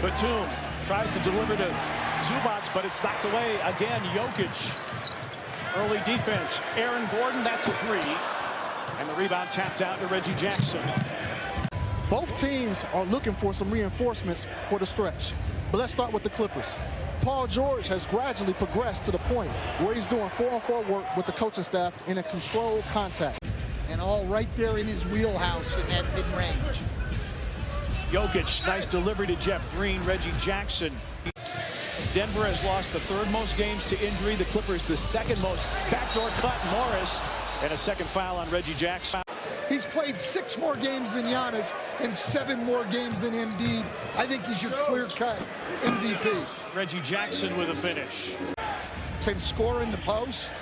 Batum tries to deliver to Zubac, but it's knocked away. Again, Jokic. Early defense. Aaron Gordon, that's a three. And the rebound tapped out to Reggie Jackson. Both teams are looking for some reinforcements for the stretch. But let's start with the Clippers. Paul George has gradually progressed to the point where he's doing 4-on-4 work with the coaching staff in a controlled contact. And all right there in his wheelhouse in that mid-range. Jokic, nice delivery to Jeff Green. Reggie Jackson. Denver has lost the third most games to injury. The Clippers the second most. Backdoor cut, Morris. And a second foul on Reggie Jackson. He's played 6 more games than Giannis and 7 more games than Embiid. I think he's your clear-cut MVP. Reggie Jackson with a finish. Can score in the post.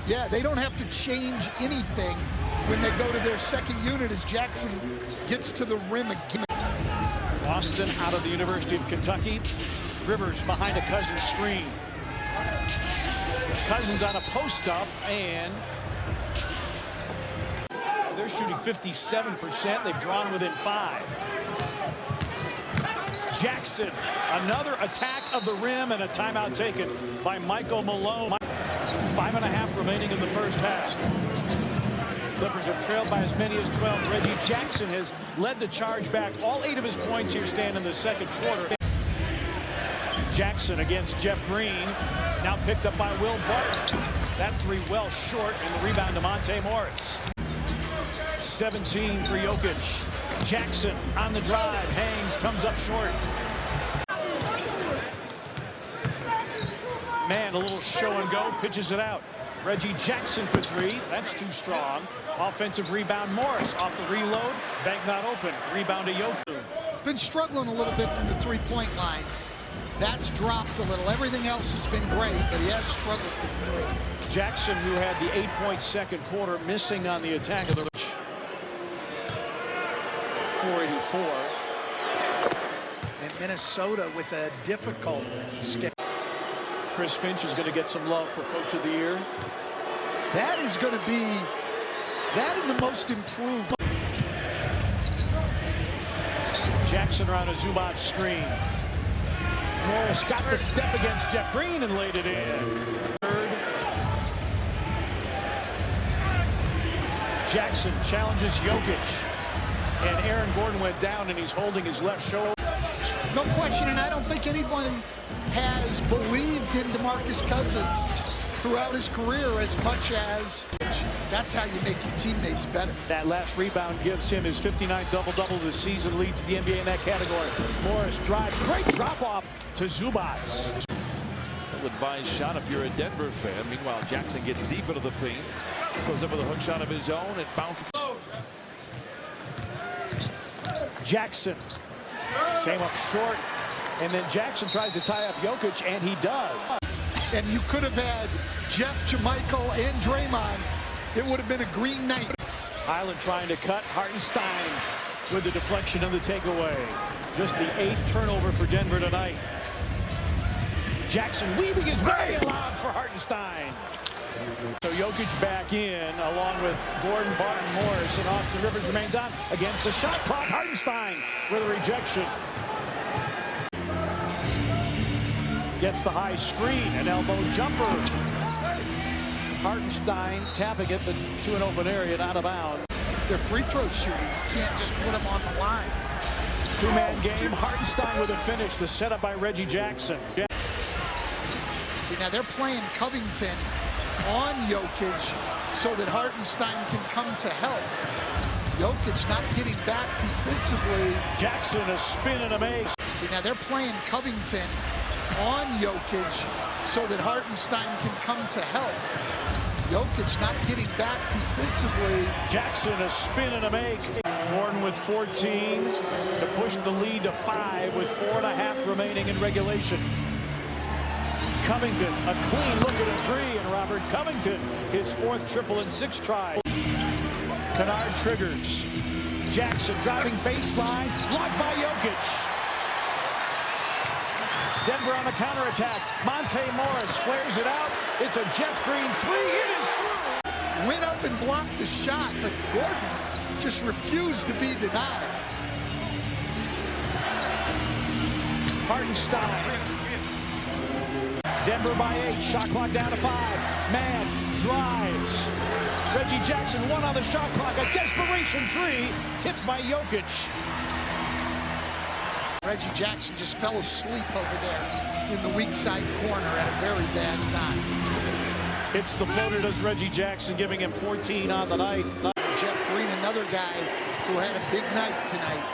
Yeah, they don't have to change anything when they go to their second unit as Jackson gets to the rim again. Boston out of the University of Kentucky. Rivers behind a Cousins screen. Cousins on a post-up, and they're shooting 57%. They've drawn within 5. Jackson, another attack of the rim, and a timeout taken by Michael Malone. 5.5 remaining in the first half. Clippers have trailed by as many as 12. Reggie Jackson has led the charge back. All 8 of his points here stand in the second quarter. Jackson against Jeff Green. Now picked up by Will Barton. That three well short, and the rebound to Monte Morris. 17 for Jokic. Jackson on the drive. Hangs, comes up short. Man, a little show and go. Pitches it out. Reggie Jackson for 3. That's too strong. Offensive rebound, Morris off the reload. Bank not open. Rebound to Jokic. Been struggling a little bit from the three-point line. That's dropped a little. Everything else has been great, but he has struggled from 3. Jackson, who had the 8-point second quarter, missing on the attack of the 484. And Minnesota with a difficult schedule. Chris Finch is going to get some love for Coach of the Year. That is going to be that in the most improved. Jackson around a Zubac screen. Morris got the step against Jeff Green and laid it in. Third. Jackson challenges Jokic. And Aaron Gordon went down, and he's holding his left shoulder. No question, and I don't think anybody has believed in DeMarcus Cousins throughout his career as much as that's how you make your teammates better. That last rebound gives him his 59th double-double this season, leads the NBA in that category. Morris drives, great drop-off to Zubac. Ill-advised shot if you're a Denver fan. Meanwhile, Jackson gets deep into the paint, goes up with a hook shot of his own, and bounces. Jackson came up short, and then Jackson tries to tie up Jokic, and he does. And you could have had Jeff, Jermichael, and Draymond. It would have been a green night. Highland trying to cut. Hartenstein with the deflection and the takeaway. Just the 8th turnover for Denver tonight. Jackson weaving is very loud for Hartenstein. So Jokic back in, along with Gordon, Barton, Morris, and Austin Rivers remains on against the shot clock. Hartenstein with a rejection. Gets the high screen, an elbow jumper. Hartenstein tapping it, but to an open area and out of bounds. Their free throw shooting, you can't just put them on the line. 2-man game, Hartenstein with a finish. The setup by Reggie Jackson. See, now they're playing Covington on Jokic so that Hartenstein can come to help. Jokic not getting back defensively. Jackson a spin and a make. See, now they're playing Covington on Jokic so that Hartenstein can come to help. Jokic not getting back defensively. Jackson a spin and a make. Gordon with 14 to push the lead to 5 with 4.5 remaining in regulation. Covington, a clean look at a 3, and Robert Covington, his 4th triple in 6 tries. Kennard triggers. Jackson driving baseline, blocked by Jokic. Denver on the counterattack. Monte Morris flares it out. It's a Jeff Green 3. It is through. Went up and blocked the shot, but Gordon just refused to be denied. Hartenstein. Denver by 8. Shot clock down to 5. Man drives. Reggie Jackson, 1 on the shot clock. A desperation 3. Tipped by Jokic. Reggie Jackson just fell asleep over there in the weak side corner at a very bad time. Hits the floater, does Reggie Jackson, giving him 14 on the night. Jeff Green, another guy who had a big night tonight.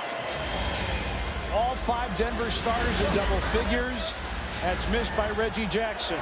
All 5 Denver starters in double figures. That's missed by Reggie Jackson.